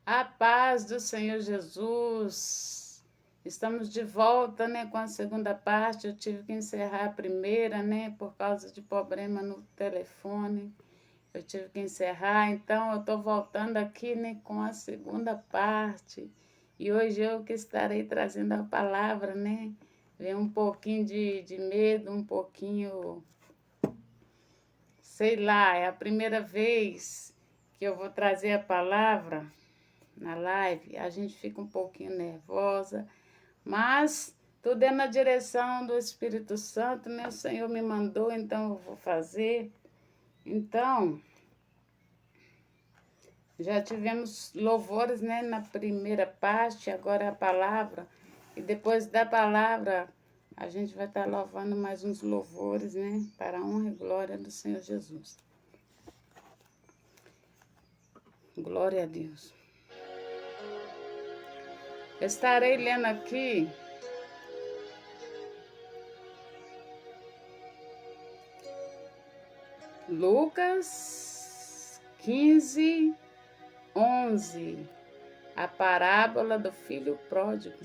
A paz do Senhor Jesus. Estamos de volta, com a segunda parte. Eu tive que encerrar a primeira, por causa de problema no telefone. Eu tive que encerrar, então eu estou voltando aqui, com a segunda parte. E hoje eu que estarei trazendo a palavra, Vem um pouquinho de medo, um pouquinho, sei lá, é a primeira vez que eu vou trazer a palavra na live, a gente fica um pouquinho nervosa, mas tudo é na direção do Espírito Santo, O Senhor me mandou, então eu vou fazer. Então, já tivemos louvores, na primeira parte, agora a palavra, e depois da palavra a gente vai estar louvando mais uns louvores, para a honra e glória do Senhor Jesus. Glória a Deus. Eu estarei lendo aqui Lucas 15, 11, a parábola do filho pródigo.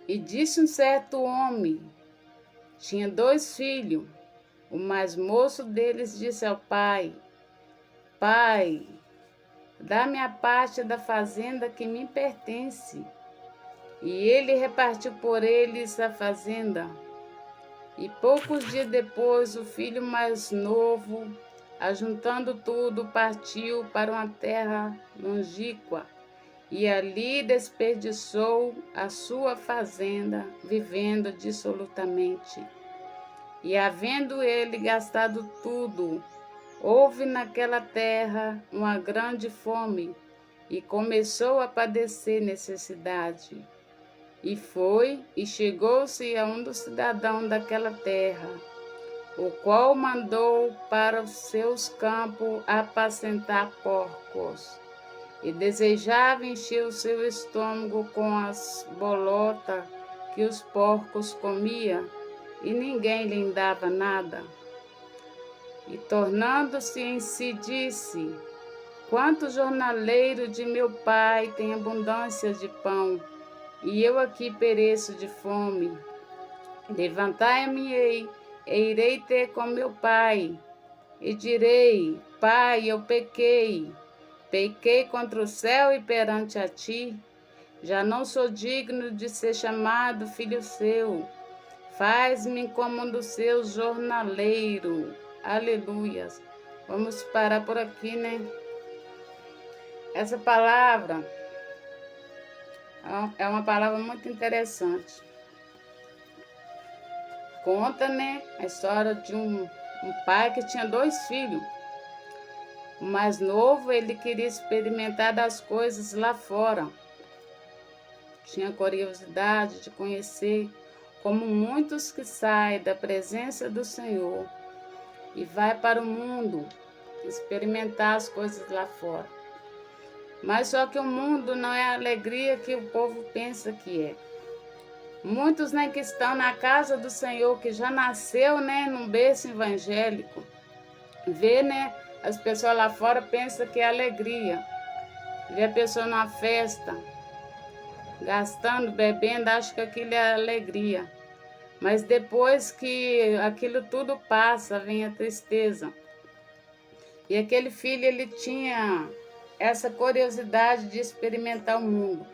E disse um certo homem, tinha 2 filhos. O mais moço deles disse ao pai: Pai, dá-me a parte da fazenda que me pertence. E ele repartiu por eles a fazenda. E poucos dias depois, o filho mais novo, ajuntando tudo, partiu para uma terra longínqua e ali desperdiçou a sua fazenda, vivendo dissolutamente. E havendo ele gastado tudo, houve naquela terra uma grande fome e começou a padecer necessidade. E foi e chegou-se a um dos cidadãos daquela terra, o qual mandou para os seus campos apacentar porcos. E desejava encher o seu estômago com as bolotas que os porcos comiam, e ninguém lhe dava nada. E tornando-se em si, disse: Quanto jornaleiro de meu pai tem abundância de pão, e eu aqui pereço de fome. Levantai-me-ei, e irei ter com meu pai, e direi: Pai, eu pequei contra o céu e perante a ti. Já não sou digno de ser chamado filho seu. Faz-me como um dos seus jornaleiros. Aleluias. Vamos parar por aqui, Essa palavra é uma palavra muito interessante. Conta, a história de um pai que tinha 2 filhos. O mais novo, ele queria experimentar das coisas lá fora. Tinha curiosidade de conhecer, como muitos que saem da presença do Senhor e vai para o mundo experimentar as coisas lá fora. Mas só que o mundo não é a alegria que o povo pensa que é. Muitos, que estão na casa do Senhor, que já nasceu, num berço evangélico, vê, as pessoas lá fora pensam que é alegria. Vê a pessoa numa festa, gastando, bebendo, acha que aquilo é alegria. Mas depois que aquilo tudo passa, vem a tristeza. E aquele filho, ele tinha essa curiosidade de experimentar o mundo.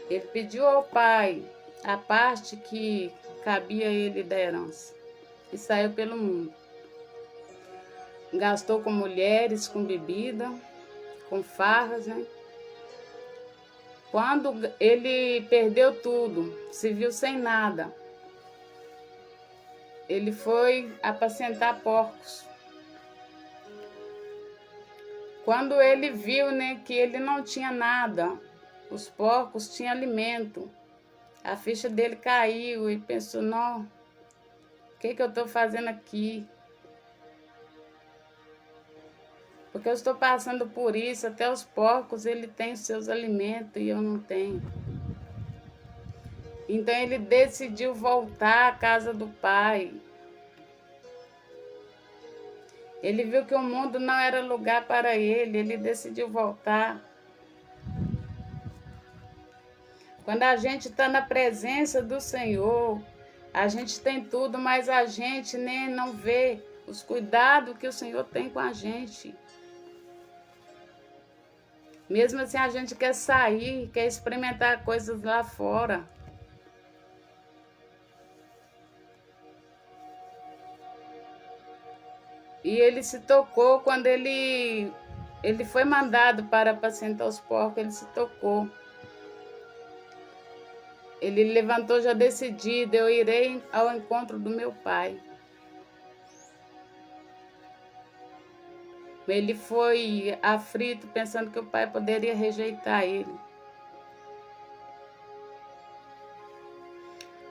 Ele pediu ao pai a parte que cabia a ele da herança e saiu pelo mundo. Gastou com mulheres, com bebida, com farras, Quando ele perdeu tudo, se viu sem nada, ele foi apacentar porcos. Quando ele viu, que ele não tinha nada, os porcos tinham alimento, a ficha dele caiu e pensou: não, o que eu estou fazendo aqui? Porque eu estou passando por isso, até os porcos, ele tem os seus alimentos e eu não tenho. Então ele decidiu voltar à casa do pai. Ele viu que o mundo não era lugar para ele decidiu voltar. Quando a gente está na presença do Senhor, a gente tem tudo, mas a gente nem não vê os cuidados que o Senhor tem com a gente. Mesmo assim, a gente quer sair, quer experimentar coisas lá fora. E ele se tocou quando ele foi mandado para apacentar os porcos, ele se tocou. Ele levantou já decidido, eu irei ao encontro do meu pai. Ele foi aflito, pensando que o pai poderia rejeitar ele.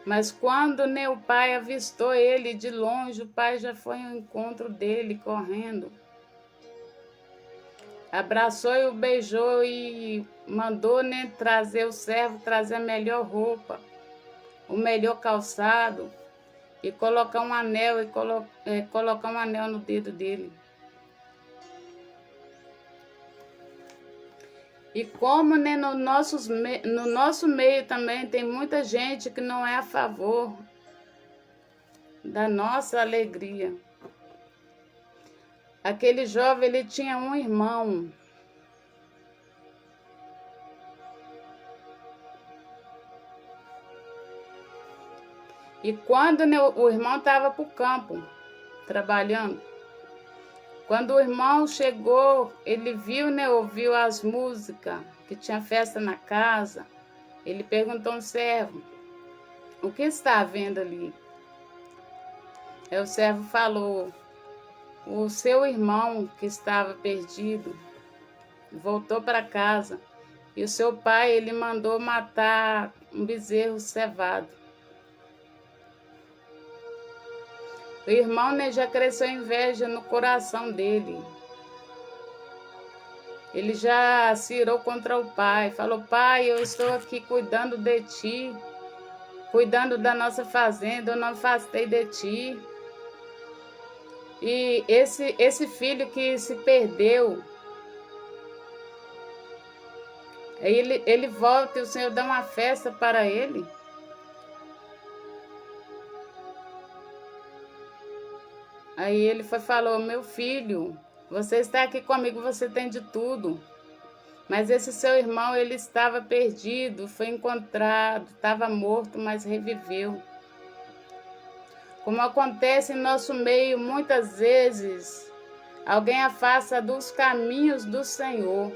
Mas quando o pai avistou ele de longe, o pai já foi ao encontro dele, correndo. Abraçou e o beijou e mandou trazer o servo, trazer a melhor roupa, o melhor calçado e colocar um anel colocar um anel no dedo dele. E como no nosso meio também tem muita gente que não é a favor da nossa alegria. Aquele jovem, ele tinha um irmão. E quando o irmão estava para o campo, trabalhando, quando o irmão chegou, ele viu, ouviu as músicas, que tinha festa na casa, ele perguntou ao servo, o que está havendo ali? Aí o servo falou, o seu irmão que estava perdido voltou para casa e o seu pai ele mandou matar um bezerro cevado. O irmão já cresceu inveja no coração dele. Ele já se irou contra o pai, falou, pai, eu estou aqui cuidando de ti, cuidando da nossa fazenda, eu não afastei de ti. E esse filho que se perdeu, ele volta e o Senhor dá uma festa para ele. Aí ele falou, meu filho, você está aqui comigo, você tem de tudo. Mas esse seu irmão, ele estava perdido, foi encontrado, estava morto, mas reviveu. Como acontece em nosso meio, muitas vezes, alguém afasta dos caminhos do Senhor.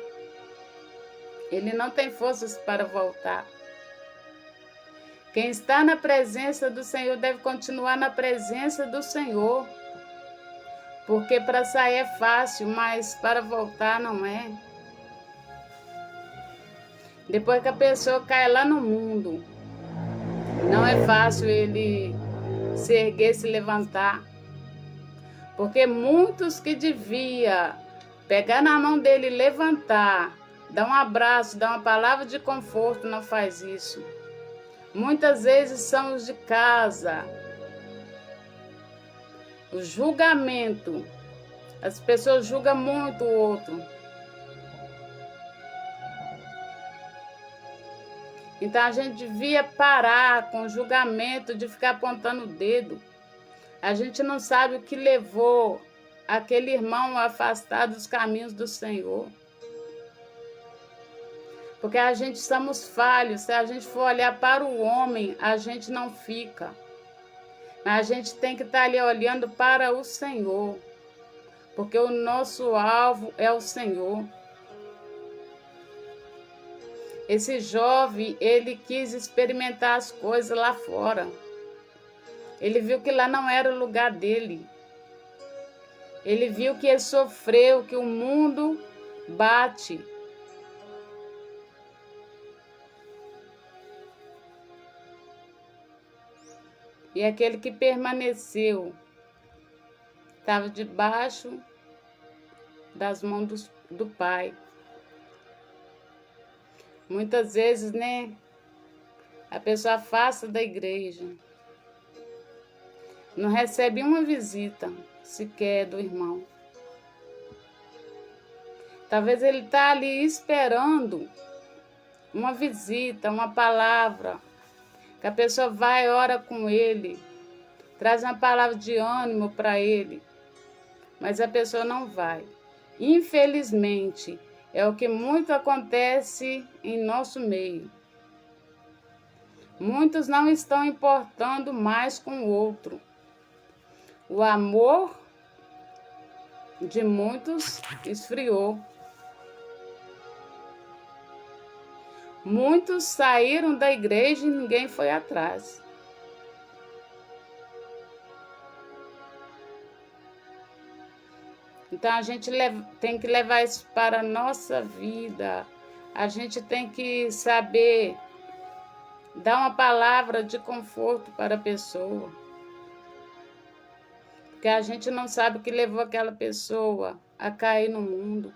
Ele não tem forças para voltar. Quem está na presença do Senhor deve continuar na presença do Senhor. Porque para sair é fácil, mas para voltar não é. Depois que a pessoa cai lá no mundo, não é fácil ele se erguer, se levantar. Porque muitos que devia pegar na mão dele e levantar, dar um abraço, dar uma palavra de conforto, não faz isso. Muitas vezes são os de casa. O julgamento. As pessoas julgam muito o outro. Então a gente devia parar com o julgamento de ficar apontando o dedo. A gente não sabe o que levou aquele irmão afastado dos caminhos do Senhor. Porque a gente somos falhos. Se a gente for olhar para o homem, a gente não fica. Mas a gente tem que estar ali olhando para o Senhor. Porque o nosso alvo é o Senhor. Esse jovem, ele quis experimentar as coisas lá fora. Ele viu que lá não era o lugar dele. Ele viu que ele sofreu, que o mundo bate. E aquele que permaneceu estava debaixo das mãos do Pai. Muitas vezes, a pessoa afasta da igreja. Não recebe uma visita sequer do irmão. Talvez ele está ali esperando uma visita, uma palavra, que a pessoa vai, ora com ele, traz uma palavra de ânimo para ele, mas a pessoa não vai. Infelizmente, é o que muito acontece em nosso meio. Muitos não estão importando mais com o outro. O amor de muitos esfriou. Muitos saíram da igreja e ninguém foi atrás. Então a gente tem que levar isso para a nossa vida. A gente tem que saber dar uma palavra de conforto para a pessoa. Porque a gente não sabe o que levou aquela pessoa a cair no mundo.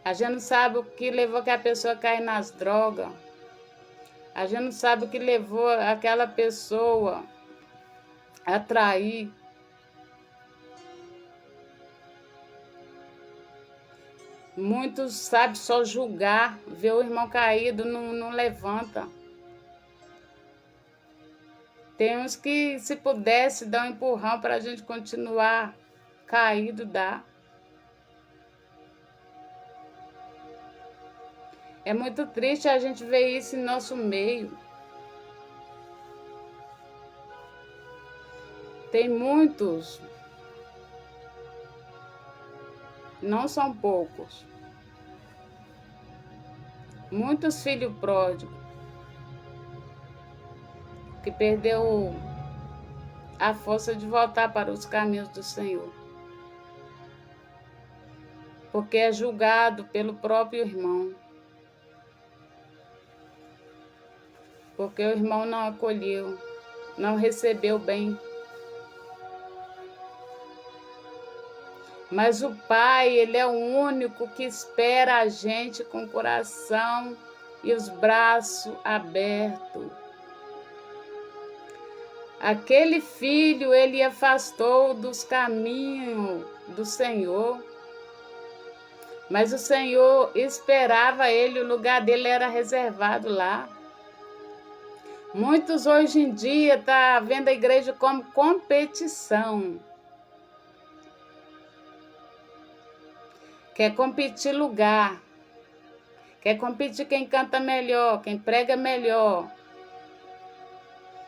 A gente não sabe o que levou aquela pessoa a cair nas drogas. A gente não sabe o que levou aquela pessoa a trair. Muitos sabem só julgar, ver o irmão caído, não levanta. Tem uns que, se pudesse, dar um empurrão para a gente continuar caído, dá. É muito triste a gente ver isso em nosso meio. Tem muitos, não são poucos, muitos filhos pródigos que perdeu a força de voltar para os caminhos do Senhor, porque é julgado pelo próprio irmão, porque o irmão não acolheu, não recebeu bem. Mas o Pai, Ele é o único que espera a gente com o coração e os braços abertos. Aquele filho, ele afastou dos caminhos do Senhor, mas o Senhor esperava ele, o lugar dele era reservado lá. Muitos hoje em dia estão vendo a igreja como competição. Quer competir lugar, quer competir quem canta melhor, quem prega melhor.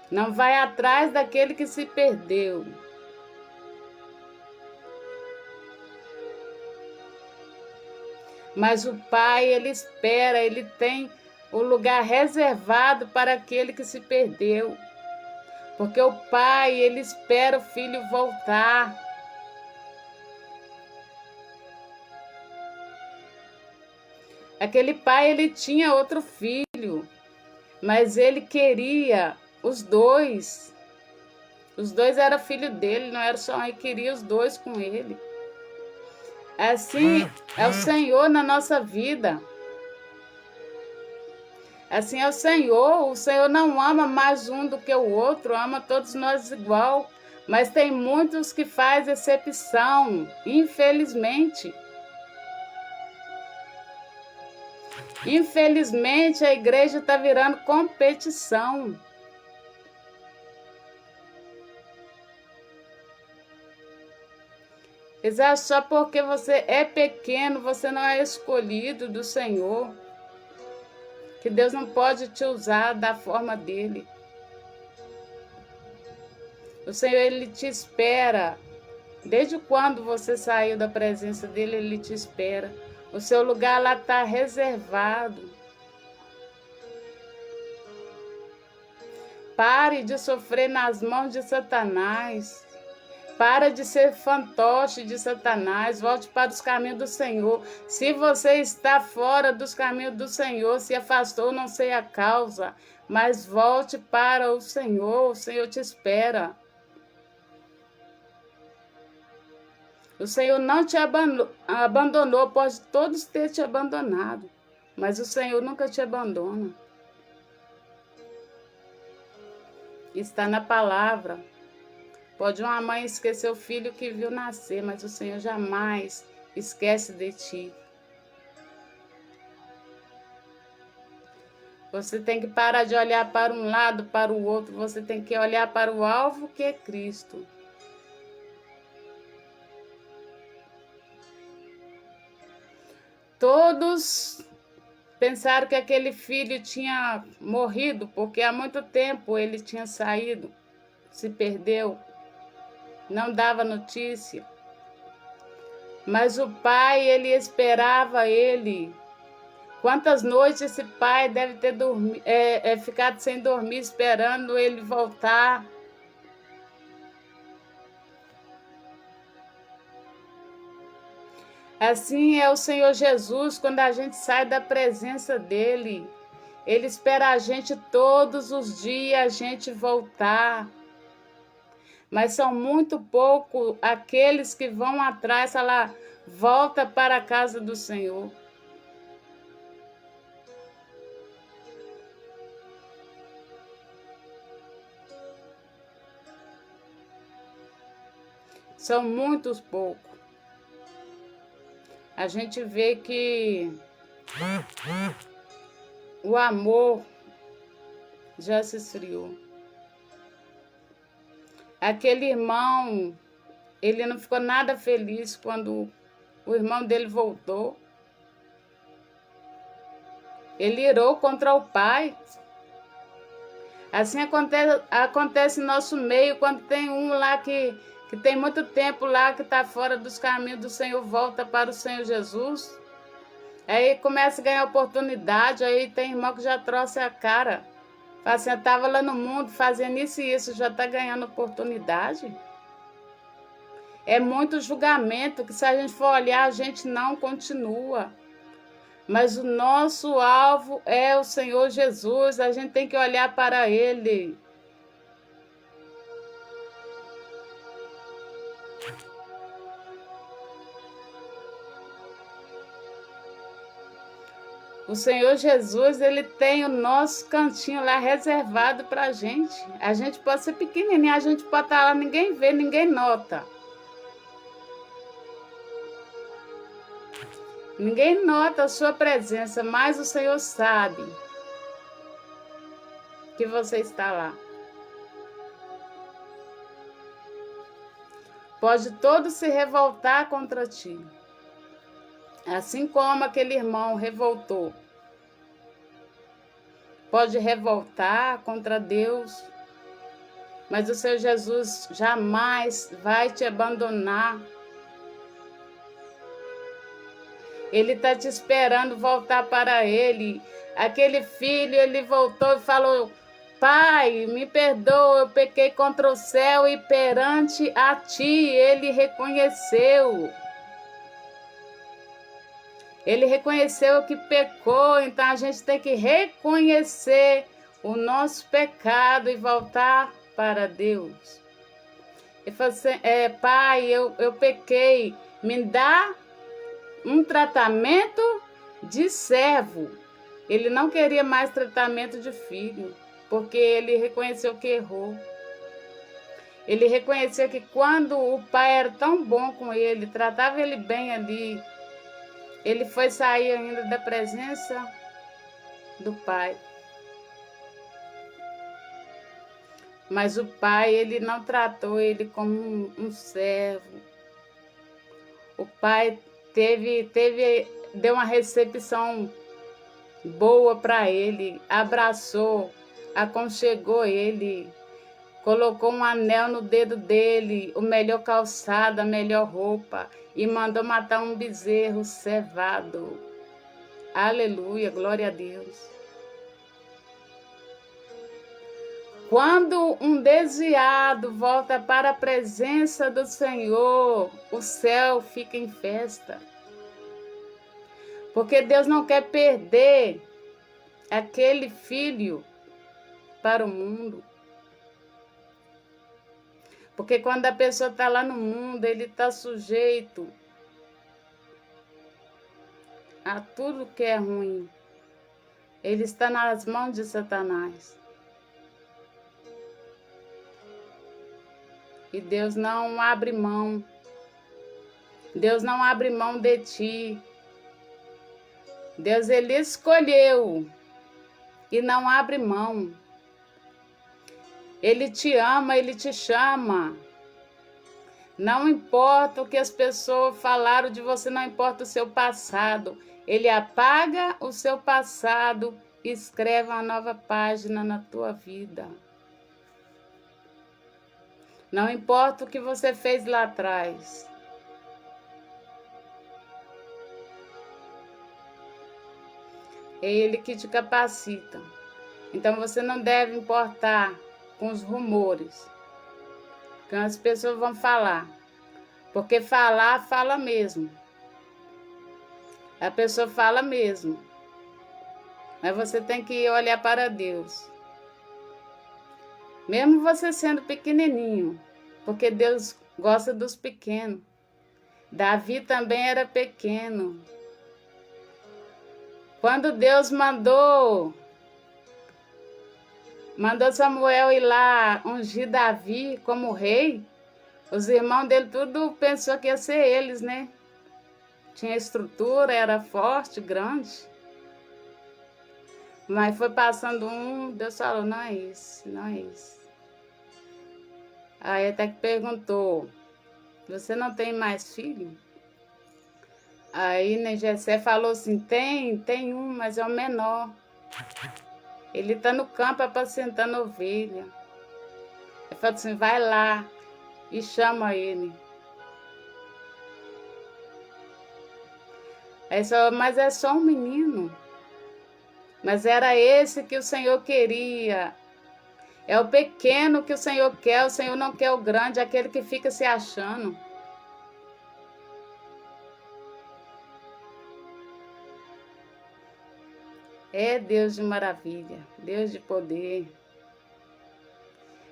Não vai atrás daquele que se perdeu. Mas o Pai, Ele espera, Ele tem o lugar reservado para aquele que se perdeu. Porque o Pai, Ele espera o filho voltar. Aquele pai, ele tinha outro filho, mas ele queria os dois. Os dois eram filho dele, não era só um, ele queria os dois com ele. Assim é o Senhor na nossa vida. Assim é o Senhor não ama mais um do que o outro, ama todos nós igual. Mas tem muitos que fazem exceção, infelizmente. Infelizmente, a igreja está virando competição. Eles acham só porque você é pequeno, você não é escolhido do Senhor, que Deus não pode te usar da forma dele. O Senhor, Ele te espera. Desde quando você saiu da presença dele, Ele te espera. O seu lugar lá está reservado. Pare de sofrer nas mãos de Satanás. Para de ser fantoche de Satanás. Volte para os caminhos do Senhor. Se você está fora dos caminhos do Senhor, se afastou, não sei a causa, mas volte para o Senhor te espera. O Senhor não te abandonou, pode todos ter te abandonado, mas o Senhor nunca te abandona. Está na palavra. Pode uma mãe esquecer o filho que viu nascer, mas o Senhor jamais esquece de ti. Você tem que parar de olhar para um lado, para o outro. Você tem que olhar para o alvo, que é Cristo. Todos pensaram que aquele filho tinha morrido, porque há muito tempo ele tinha saído, se perdeu, não dava notícia. Mas o pai, ele esperava ele. Quantas noites esse pai deve ter ficado sem dormir, esperando ele voltar. Assim é o Senhor Jesus, quando a gente sai da presença dele. Ele espera a gente todos os dias, a gente voltar. Mas são muito poucos aqueles que vão atrás, falar, volta para a casa do Senhor. São muitos poucos. A gente vê que o amor já se esfriou. Aquele irmão, ele não ficou nada feliz quando o irmão dele voltou. Ele irou contra o pai. Assim acontece no nosso meio, quando tem um lá que tem muito tempo lá, que está fora dos caminhos do Senhor, volta para o Senhor Jesus. Aí começa a ganhar oportunidade, aí tem irmão que já trouxe a cara. Fala assim, eu estava lá no mundo fazendo isso e isso, já está ganhando oportunidade. É muito julgamento, que se a gente for olhar, a gente não continua. Mas o nosso alvo é o Senhor Jesus, a gente tem que olhar para Ele. O Senhor Jesus, ele tem o nosso cantinho lá reservado para a gente. A gente pode ser pequenininho, a gente pode estar lá, ninguém vê, ninguém nota. Ninguém nota a sua presença, mas o Senhor sabe que você está lá. Pode todo se revoltar contra ti. Assim como aquele irmão revoltou. Pode revoltar contra Deus, mas o Senhor Jesus jamais vai te abandonar. Ele está te esperando voltar para Ele. Aquele filho, ele voltou e falou, Pai, me perdoa, eu pequei contra o céu e perante a Ti. Ele reconheceu. Ele reconheceu que pecou, então a gente tem que reconhecer o nosso pecado e voltar para Deus. Ele falou assim, Pai, eu pequei, me dá um tratamento de servo. Ele não queria mais tratamento de filho, porque ele reconheceu que errou. Ele reconheceu que quando o pai era tão bom com ele, tratava ele bem ali, ele foi sair ainda da presença do pai. Mas o pai, ele não tratou ele como um servo. O pai deu uma recepção boa para ele, abraçou, aconchegou ele, colocou um anel no dedo dele, o melhor calçado, a melhor roupa, e mandou matar um bezerro cevado. Aleluia, glória a Deus. Quando um desviado volta para a presença do Senhor, o céu fica em festa. Porque Deus não quer perder aquele filho para o mundo. Porque quando a pessoa está lá no mundo, ele está sujeito a tudo que é ruim. Ele está nas mãos de Satanás. E Deus não abre mão. Deus não abre mão de ti. Deus, Ele escolheu e não abre mão. Ele te ama, Ele te chama. Não importa o que as pessoas falaram de você, não importa o seu passado. Ele apaga o seu passado e escreve uma nova página na tua vida. Não importa o que você fez lá atrás. É Ele que te capacita. Então você não deve importar com os rumores que as pessoas vão falar. Porque falar, fala mesmo. A pessoa fala mesmo. Mas você tem que olhar para Deus. Mesmo você sendo pequenininho. Porque Deus gosta dos pequenos. Davi também era pequeno. Quando Deus mandou Samuel ir lá ungir Davi como rei, os irmãos dele tudo pensou que ia ser eles, né? Tinha estrutura, era forte, grande. Mas foi passando Deus falou, não é isso, não é isso. Aí até que perguntou, você não tem mais filho? Aí, né, Jessé falou assim, tem um, mas é o menor. Ele está no campo apacentando ovelha. Ele falou assim, vai lá e chama ele. Aí só, mas é só um menino. Mas era esse que o Senhor queria. É o pequeno que o Senhor quer, o Senhor não quer o grande, aquele que fica se achando. É Deus de maravilha, Deus de poder.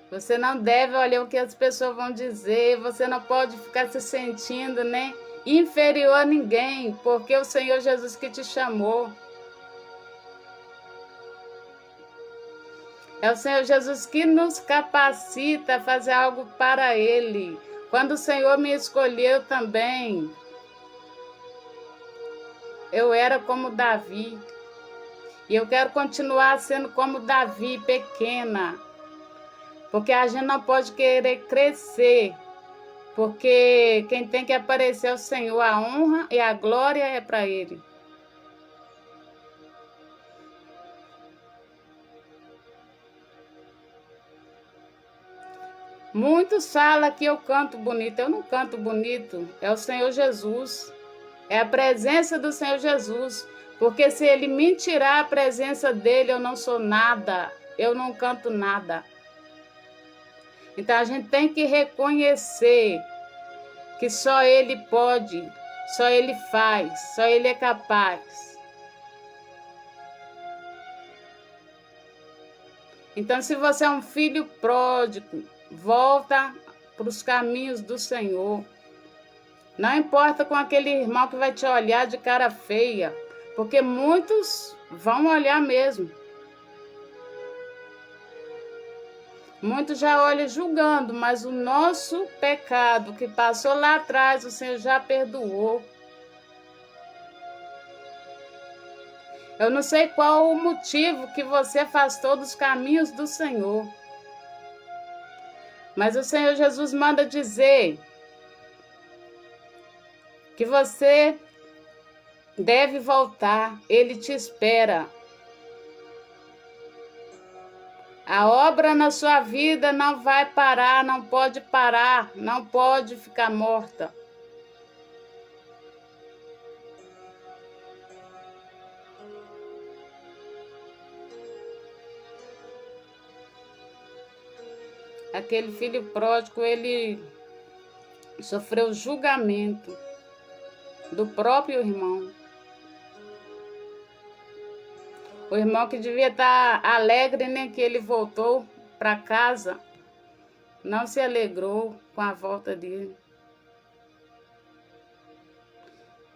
Você não deve olhar o que as pessoas vão dizer, você não pode ficar se sentindo, né, inferior a ninguém, porque é o Senhor Jesus que te chamou. É o Senhor Jesus que nos capacita a fazer algo para Ele. Quando o Senhor me escolheu também, eu era como Davi. E eu quero continuar sendo como Davi, pequena. Porque a gente não pode querer crescer. Porque quem tem que aparecer é o Senhor. A honra e a glória é para Ele. Muitos falam que eu canto bonito. Eu não canto bonito. É o Senhor Jesus. É a presença do Senhor Jesus. Porque se Ele me tirar a presença dEle, eu não sou nada. Eu não canto nada. Então a gente tem que reconhecer que só Ele pode, só Ele faz, só Ele é capaz. Então se você é um filho pródigo, volta para os caminhos do Senhor. Não importa com aquele irmão que vai te olhar de cara feia, porque muitos vão olhar mesmo. Muitos já olham julgando, mas o nosso pecado que passou lá atrás, o Senhor já perdoou. Eu não sei qual o motivo que você afastou dos caminhos do Senhor. Mas o Senhor Jesus manda dizer que você deve voltar, Ele te espera. A obra na sua vida não vai parar, não pode parar, não pode ficar morta. Aquele filho pródigo, ele sofreu julgamento do próprio irmão. O irmão que devia estar alegre, né, que ele voltou para casa, não se alegrou com a volta dele.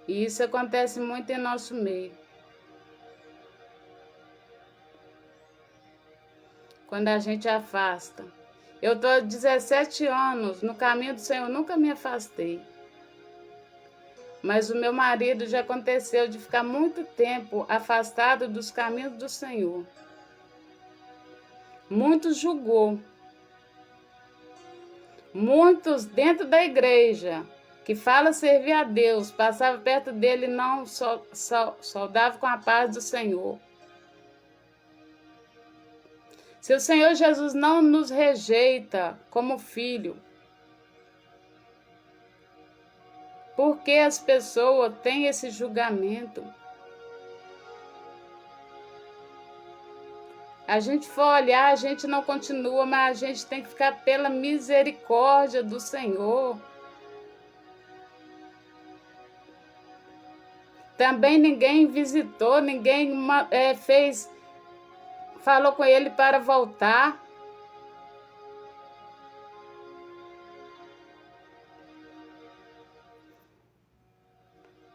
E isso acontece muito em nosso meio. Quando a gente afasta. Eu estou há 17 anos no caminho do Senhor, nunca me afastei. Mas o meu marido já aconteceu de ficar muito tempo afastado dos caminhos do Senhor. Muitos julgou. Muitos dentro da igreja que fala servir a Deus, passava perto dele e não saudava com a paz do Senhor. Se o Senhor Jesus não nos rejeita como filho, por que as pessoas têm esse julgamento? A gente for olhar, a gente não continua, mas a gente tem que ficar pela misericórdia do Senhor. Também ninguém visitou, ninguém falou com ele para voltar.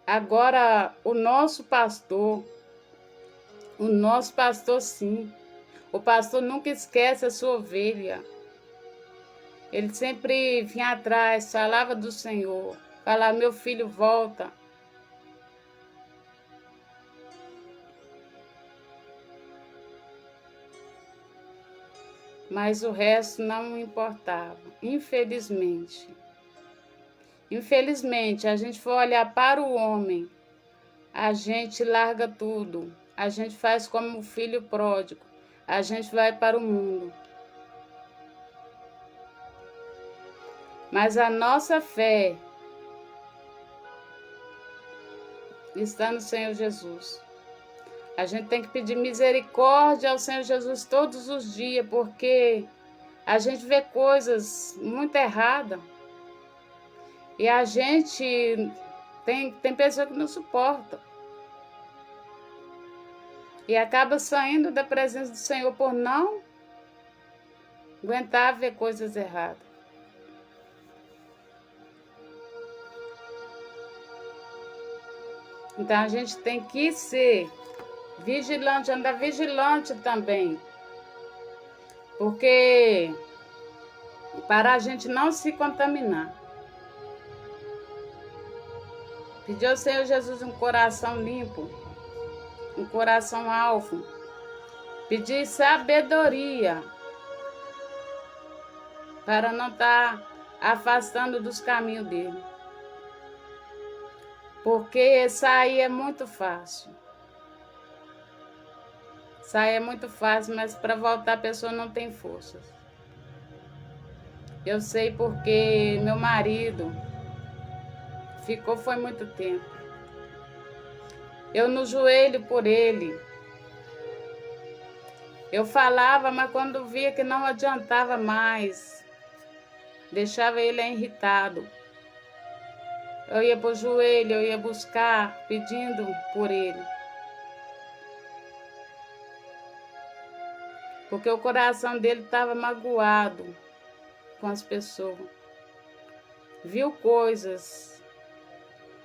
Agora, o nosso pastor sim, o pastor nunca esquece a sua ovelha. Ele sempre vinha atrás, falava do Senhor, falava, meu filho, volta. Mas o resto não importava, infelizmente. Infelizmente, a gente for olhar para o homem, a gente larga tudo, a gente faz como o filho pródigo, a gente vai para o mundo. Mas a nossa fé está no Senhor Jesus. A gente tem que pedir misericórdia ao Senhor Jesus todos os dias, porque a gente vê coisas muito erradas. E a gente tem pessoa que não suporta. E acaba saindo da presença do Senhor por não aguentar ver coisas erradas. Então a gente tem que ser vigilante, andar vigilante também. Porque para a gente não se contaminar. Pedir ao Senhor Jesus um coração limpo, um coração alvo. Pedir sabedoria para não estar afastando dos caminhos dele. Porque sair é muito fácil. Sair é muito fácil, mas para voltar a pessoa não tem forças. Eu sei porque meu marido foi muito tempo. Eu no joelho por ele. Eu falava, mas quando via que não adiantava mais, deixava ele irritado. Eu ia para o joelho, eu ia buscar, pedindo por ele. Porque o coração dele estava magoado com as pessoas. Viu coisas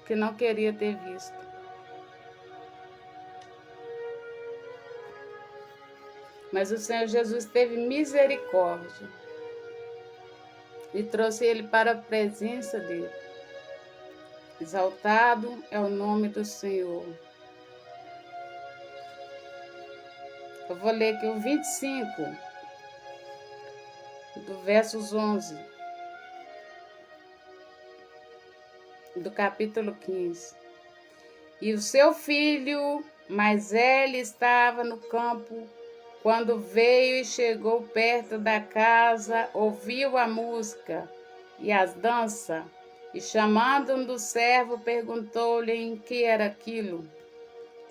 que não queria ter visto. Mas o Senhor Jesus teve misericórdia e trouxe ele para a presença dele. Exaltado é o nome do Senhor. Eu vou ler aqui o 25, do versos 11, do capítulo 15. E o seu filho mais velho estava no campo, quando veio e chegou perto da casa, ouviu a música e as danças, e chamando um dos servos, perguntou-lhe em que era aquilo.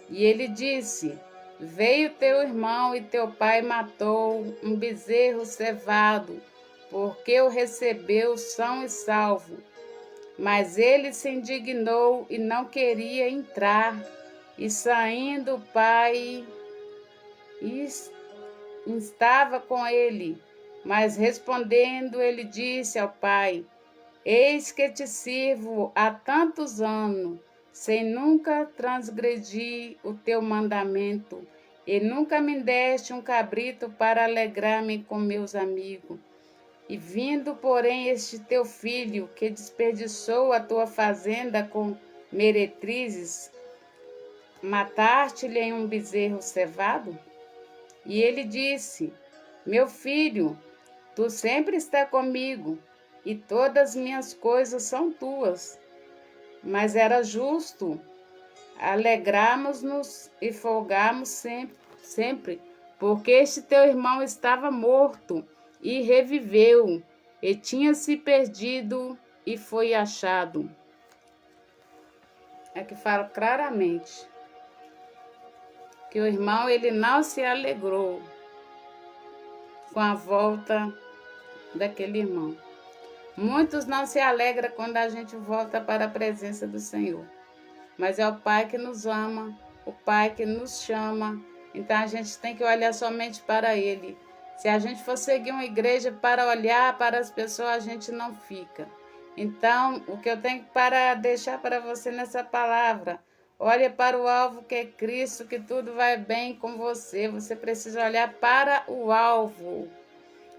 E ele disse, veio teu irmão e teu pai matou um bezerro cevado, porque o recebeu são e salvo. Mas ele se indignou e não queria entrar, e saindo o pai estava com ele. Mas respondendo, ele disse ao pai, eis que te sirvo há tantos anos, sem nunca transgredir o teu mandamento, e nunca me deste um cabrito para alegrar-me com meus amigos. E vindo, porém, este teu filho, que desperdiçou a tua fazenda com meretrizes, mataste-lhe um bezerro cevado? E ele disse: Meu filho, tu sempre estás comigo, e todas as minhas coisas são tuas. Mas era justo alegrarmos-nos e folgarmos sempre, porque este teu irmão estava morto e reviveu, e tinha se perdido e foi achado. É que fala claramente que o irmão ele não se alegrou com a volta daquele irmão. Muitos não se alegram quando a gente volta para a presença do Senhor, mas é o Pai que nos ama, o Pai que nos chama, então a gente tem que olhar somente para Ele. Se a gente for seguir uma igreja para olhar para as pessoas, a gente não fica. Então, o que eu tenho para deixar para você nessa palavra, olhe para o alvo que é Cristo, que tudo vai bem com você. Você precisa olhar para o alvo.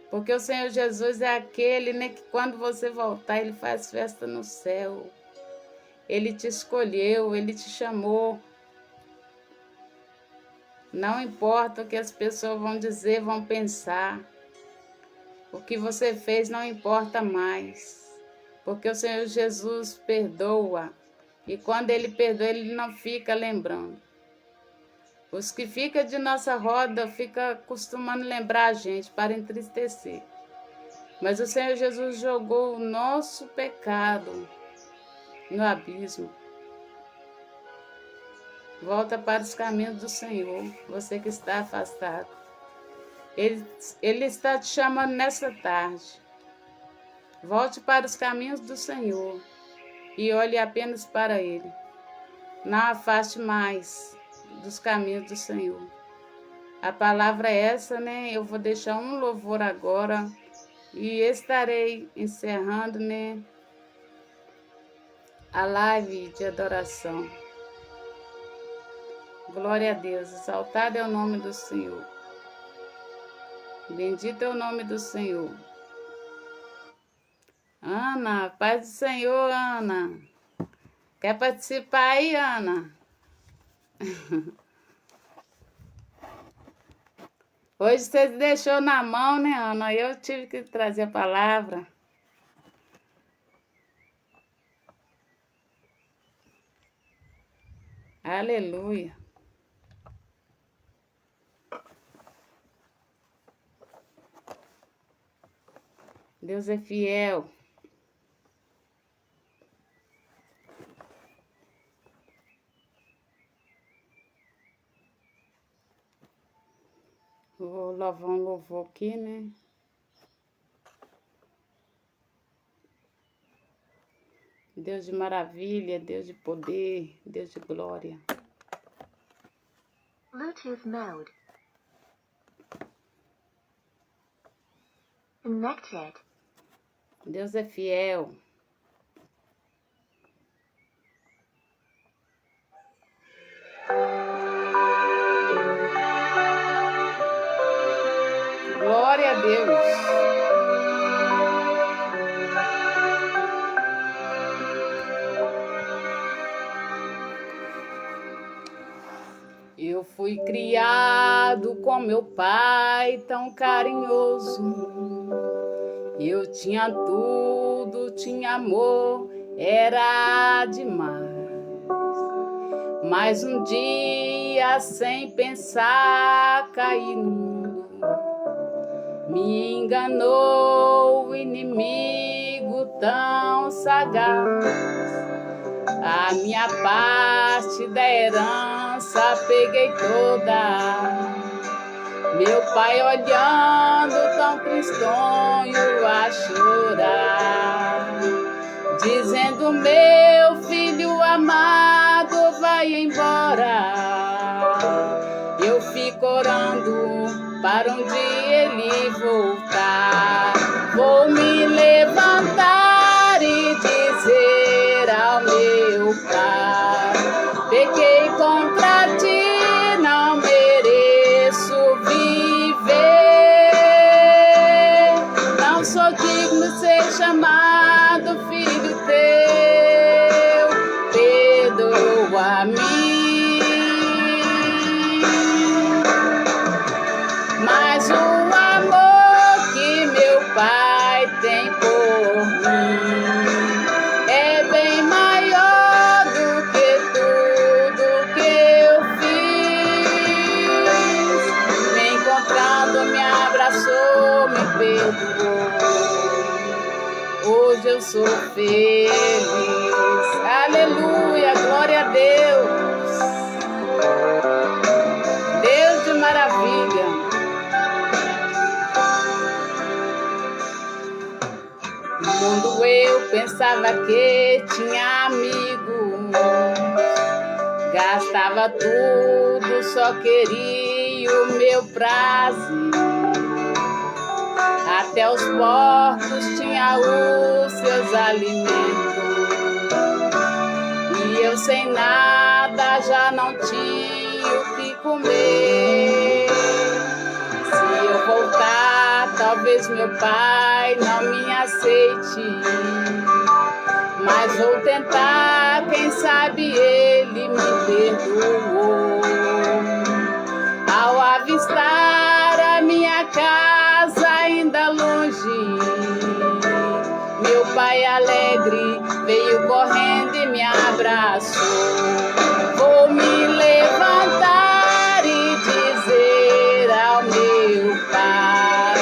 Porque o Senhor Jesus é aquele, né, que quando você voltar, Ele faz festa no céu. Ele te escolheu, Ele te chamou. Não importa o que as pessoas vão dizer, vão pensar. O que você fez não importa mais. Porque o Senhor Jesus perdoa. E quando Ele perdoa, Ele não fica lembrando. Os que ficam de nossa roda ficam costumando lembrar a gente para entristecer. Mas o Senhor Jesus jogou o nosso pecado no abismo. Volta para os caminhos do Senhor, você que está afastado. Ele está te chamando nessa tarde. Volte para os caminhos do Senhor e olhe apenas para Ele. Não afaste mais dos caminhos do Senhor. A palavra é essa, né? Eu vou deixar um louvor agora e estarei encerrando, né, a live de adoração. Glória a Deus, exaltado é o nome do Senhor. Bendito é o nome do Senhor. Ana, paz do Senhor, Ana. Quer participar aí, Ana? Hoje você deixou na mão, né, Ana? Eu tive que trazer a palavra. Aleluia. Deus é fiel. Vou louvar um louvor aqui, né? Deus de maravilha, Deus de poder, Deus de glória. Bluetooth mode. Connected. Deus é fiel. Glória a Deus. Eu fui criado com meu pai tão carinhoso. Eu tinha tudo, tinha amor, era demais. Mas um dia, sem pensar, caí no mundo. Me enganou o inimigo tão sagaz. A minha parte da herança peguei toda. Meu pai olhando tão tristonho a chorar, dizendo: meu filho amado, vai embora. Eu fico orando para um dia ele voltar. Vou me levantar e dizer ao meu pai: pequei contra ti, não mereço viver. Não sou ser chamado filho teu, perdoa-me. Mas o amor que meu Pai tem por mim é bem maior do que tudo que eu fiz. Me encontrando, me abraçou, me perdoou. Hoje eu sou feliz. Aleluia, glória a Deus. Deus de maravilha. No mundo eu pensava que tinha amigos, gastava tudo, só queria o meu prazer. Até os porcos tinham os seus alimentos, e eu sem nada já não tinha o que comer. Se eu voltar, talvez meu pai não me aceite, mas vou tentar, quem sabe ele me perdoou. Ao avistar a minha casa ainda longe, meu pai alegre veio correndo e me abraçou. Vou me levantar e dizer ao meu pai: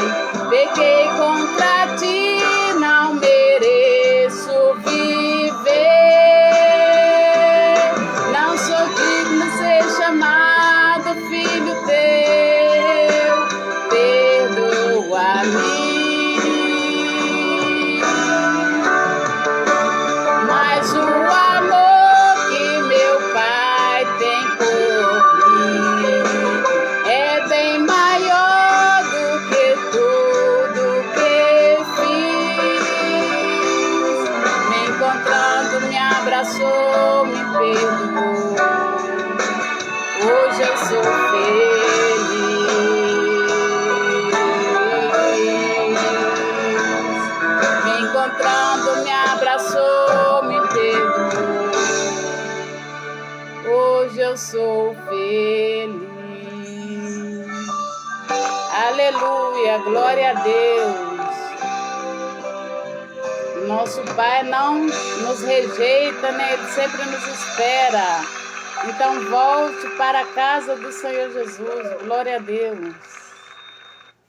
pequei contra ti, não mereço viver. Não sou digno de ser chamado filho teu, perdoa-me. Mas o amor que meu Pai tem por mim é bem maior do que tudo que fiz. Me encontrando, me abraçou, me perdoou. Hoje eu sou feliz. Me encontrando, me abraçou, me perdoou. Hoje eu sou feliz. Aleluia, glória a Deus. Nosso Pai não nos rejeita, né? Ele sempre nos espera. Então volte para a casa do Senhor Jesus. Glória a Deus.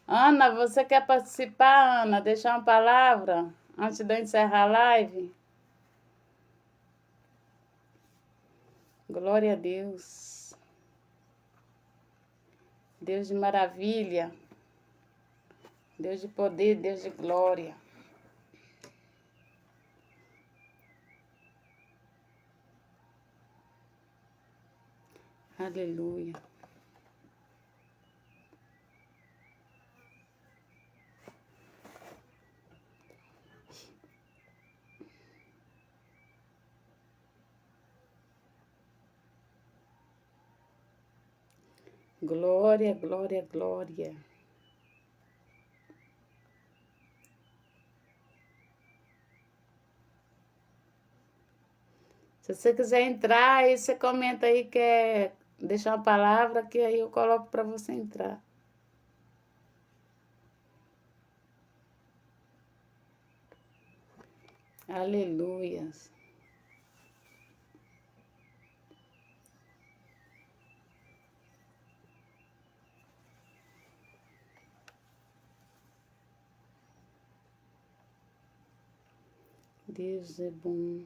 Ana, você quer participar, Ana? Deixar uma palavra antes de eu encerrar a live? Glória a Deus. Deus de maravilha. Deus de poder, Deus de glória. Aleluia. Glória, glória, glória. Se você quiser entrar, aí você comenta aí, quer deixar uma palavra, que aí eu coloco para você entrar. Aleluia. Deus é bom.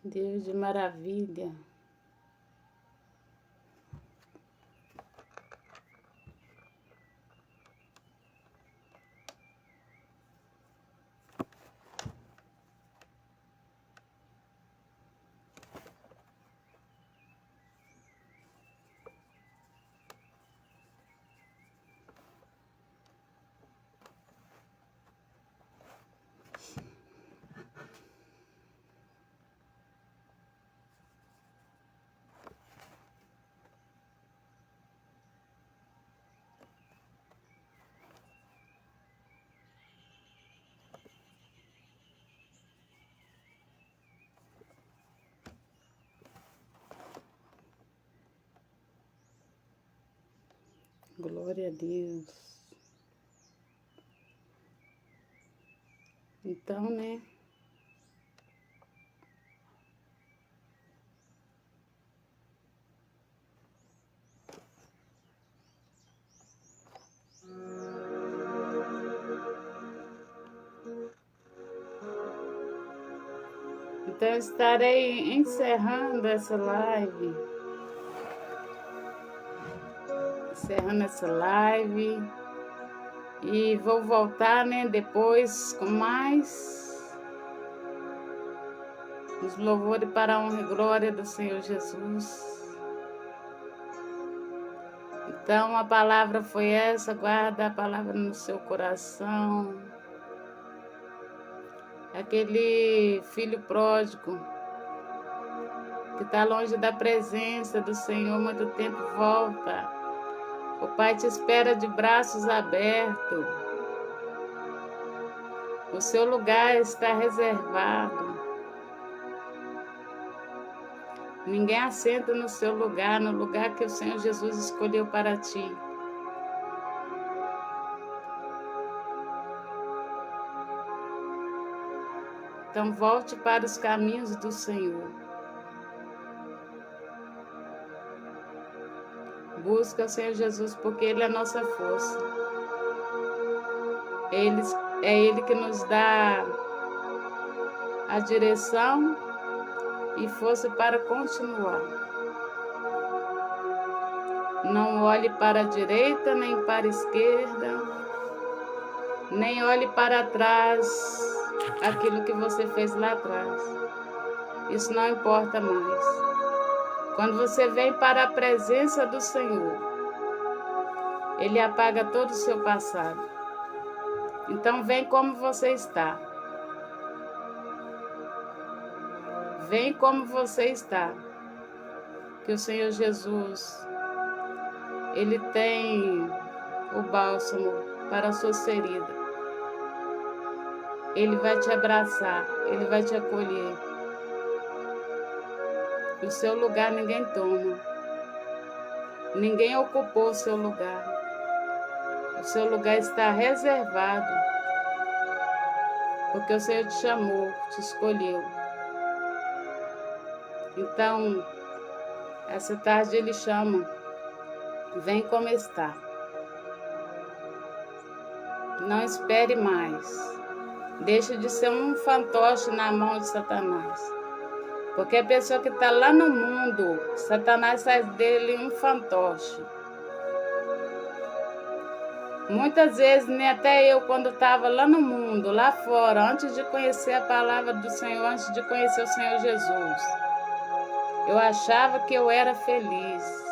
Deus de maravilha. Glória a Deus. Então, né? Então, eu estarei encerrando essa live. E vou voltar, né, depois com mais os louvores para a honra e glória do Senhor Jesus. Então a palavra foi essa, guarda a palavra no seu coração. Aquele filho pródigo que está longe da presença do Senhor muito tempo, volta. O Pai te espera de braços abertos. O seu lugar está reservado. Ninguém assenta no seu lugar, no lugar que o Senhor Jesus escolheu para ti. Então volte para os caminhos do Senhor. Busca o Senhor Jesus porque Ele é a nossa força. É Ele que nos dá a direção e força para continuar. Não olhe para a direita, nem para a esquerda, nem olhe para trás aquilo que você fez lá atrás. Isso não importa mais. Quando você vem para a presença do Senhor, Ele apaga todo o seu passado. Então vem como você está. Vem como você está. Que o Senhor Jesus, Ele tem o bálsamo para as suas feridas. Ele vai te abraçar, Ele vai te acolher. O seu lugar ninguém toma. Ninguém ocupou o seu lugar. O seu lugar está reservado. Porque o Senhor te chamou, te escolheu. Então, essa tarde Ele chama. Vem como está. Não espere mais. Deixa de ser um fantoche na mão de Satanás. Porque a pessoa que está lá no mundo, Satanás faz dele um fantoche. Muitas vezes, nem até eu, quando estava lá no mundo, lá fora, antes de conhecer a palavra do Senhor, antes de conhecer o Senhor Jesus, eu achava que eu era feliz.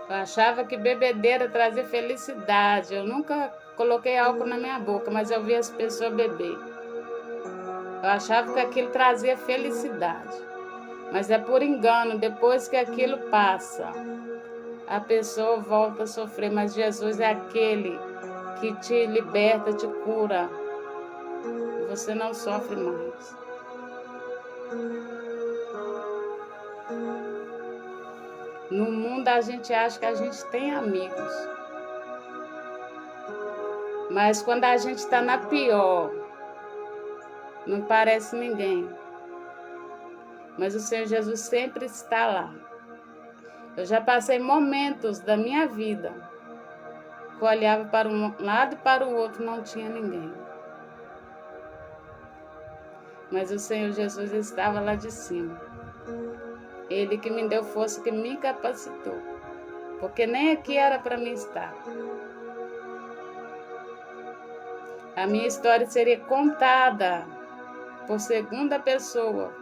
Eu achava que bebedeira trazia felicidade. Eu nunca coloquei álcool na minha boca, mas eu via as pessoas beber. Eu achava que aquilo trazia felicidade. Mas é por engano, depois que aquilo passa, a pessoa volta a sofrer. Mas Jesus é aquele que te liberta, te cura. E você não sofre mais. No mundo a gente acha que a gente tem amigos. Mas quando a gente está na pior, não parece ninguém. Mas o Senhor Jesus sempre está lá. Eu já passei momentos da minha vida que eu olhava para um lado e para o outro, não tinha ninguém. Mas o Senhor Jesus estava lá de cima. Ele que me deu força, que me capacitou. Porque nem aqui era para mim estar. A minha história seria contada por segunda pessoa,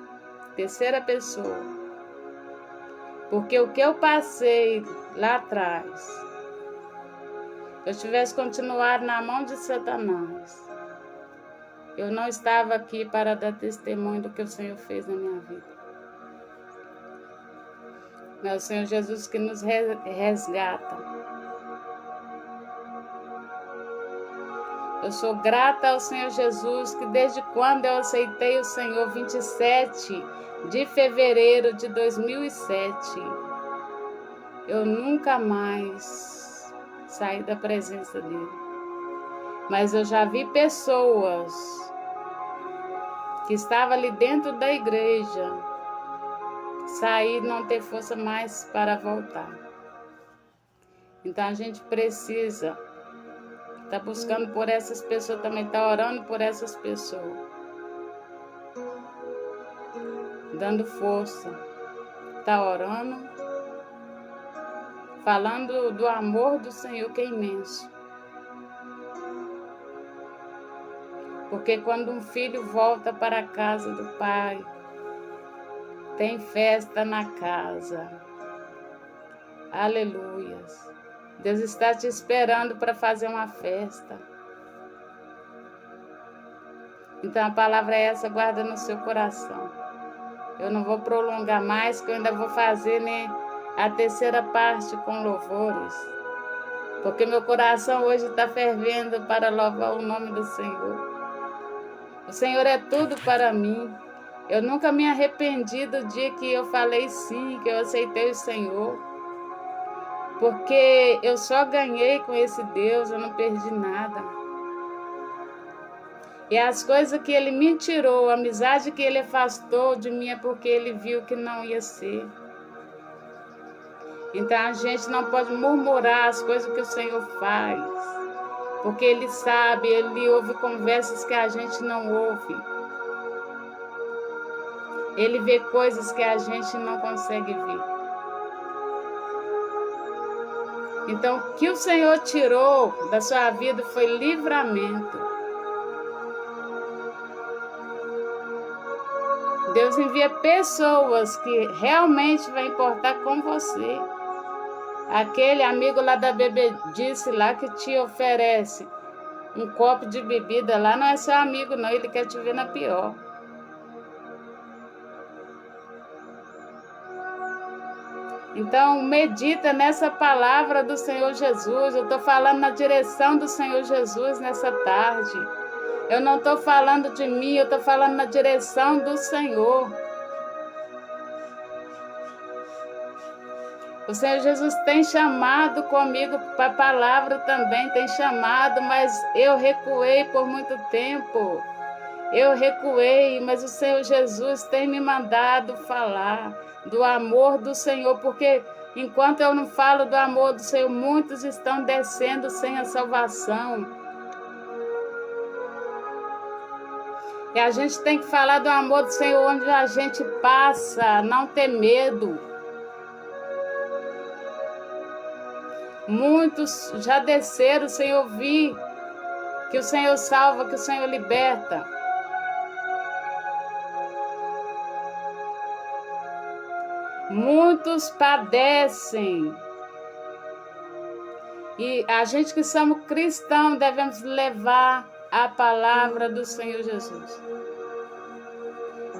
terceira pessoa. Porque o que eu passei lá atrás, se eu tivesse continuado na mão de Satanás, eu não estava aqui para dar testemunho do que o Senhor fez na minha vida. É o Senhor Jesus que nos resgata. Eu sou grata ao Senhor Jesus, que desde quando eu aceitei o Senhor, 27 de fevereiro de 2007, eu nunca mais saí da presença dele. Mas eu já vi pessoas que estavam ali dentro da igreja sair e não ter força mais para voltar. Então a gente precisa estar buscando por essas pessoas também, estar orando por essas pessoas, dando força, estar orando, falando do amor do Senhor que é imenso. Porque quando um filho volta para a casa do pai, tem festa na casa. Aleluias. Deus está te esperando para fazer uma festa. Então a palavra é essa, guarda no seu coração. Eu não vou prolongar mais, que eu ainda vou fazer, né, a terceira parte com louvores. Porque meu coração hoje está fervendo para louvar o nome do Senhor. O Senhor é tudo para mim. Eu nunca me arrependi do dia que eu falei sim, que eu aceitei o Senhor. Porque eu só ganhei com esse Deus, eu não perdi nada. E as coisas que Ele me tirou, a amizade que Ele afastou de mim é porque Ele viu que não ia ser. Então a gente não pode murmurar as coisas que o Senhor faz. Porque Ele sabe, Ele ouve conversas que a gente não ouve. Ele vê coisas que a gente não consegue ver. Então, o que o Senhor tirou da sua vida foi livramento. Deus envia pessoas que realmente vai importar com você. Aquele amigo lá da bebedice lá que te oferece um copo de bebida lá, não é seu amigo não, ele quer te ver na pior. Então, medita nessa palavra do Senhor Jesus. Eu estou falando na direção do Senhor Jesus nessa tarde. Eu não estou falando de mim, eu estou falando na direção do Senhor. O Senhor Jesus tem chamado comigo para a palavra também, tem chamado, mas eu recuei por muito tempo. Eu recuei, mas o Senhor Jesus tem me mandado falar do amor do Senhor, porque enquanto eu não falo do amor do Senhor, muitos estão descendo sem a salvação. E a gente tem que falar do amor do Senhor onde a gente passa, não ter medo. Muitos já desceram sem ouvir que o Senhor salva, que o Senhor liberta. Muitos padecem. E a gente que somos cristãos devemos levar a palavra do Senhor Jesus.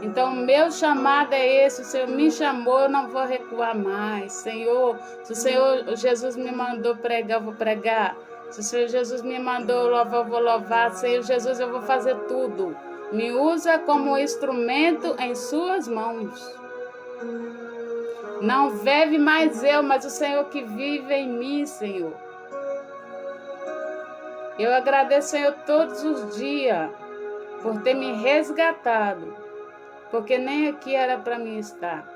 Então, o meu chamado é esse. O Senhor me chamou, eu não vou recuar mais. Senhor, se o Senhor Jesus me mandou pregar, eu vou pregar. Se o Senhor Jesus me mandou louvar, eu vou louvar. Senhor Jesus, eu vou fazer tudo. Me usa como instrumento em suas mãos. Não vive mais eu, mas o Senhor que vive em mim, Senhor. Eu agradeço, Senhor, todos os dias por ter me resgatado, porque nem aqui era para mim estar.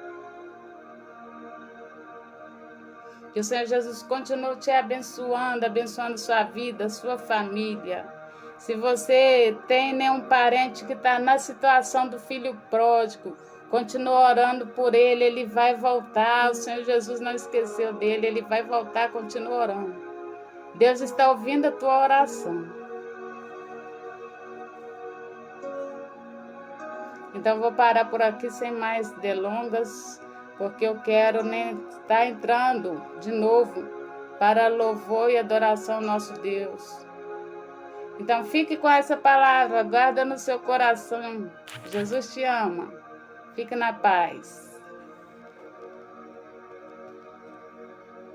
Que o Senhor Jesus continue te abençoando, abençoando sua vida, sua família. Se você tem nenhum parente que está na situação do filho pródigo, continue orando por ele, ele vai voltar. O Senhor Jesus não esqueceu dele, ele vai voltar, continue orando. Deus está ouvindo a tua oração. Então vou parar por aqui sem mais delongas, porque eu quero estar entrando de novo para louvor e adoração ao nosso Deus. Então fique com essa palavra, guarda no seu coração. Jesus te ama. Fique na paz.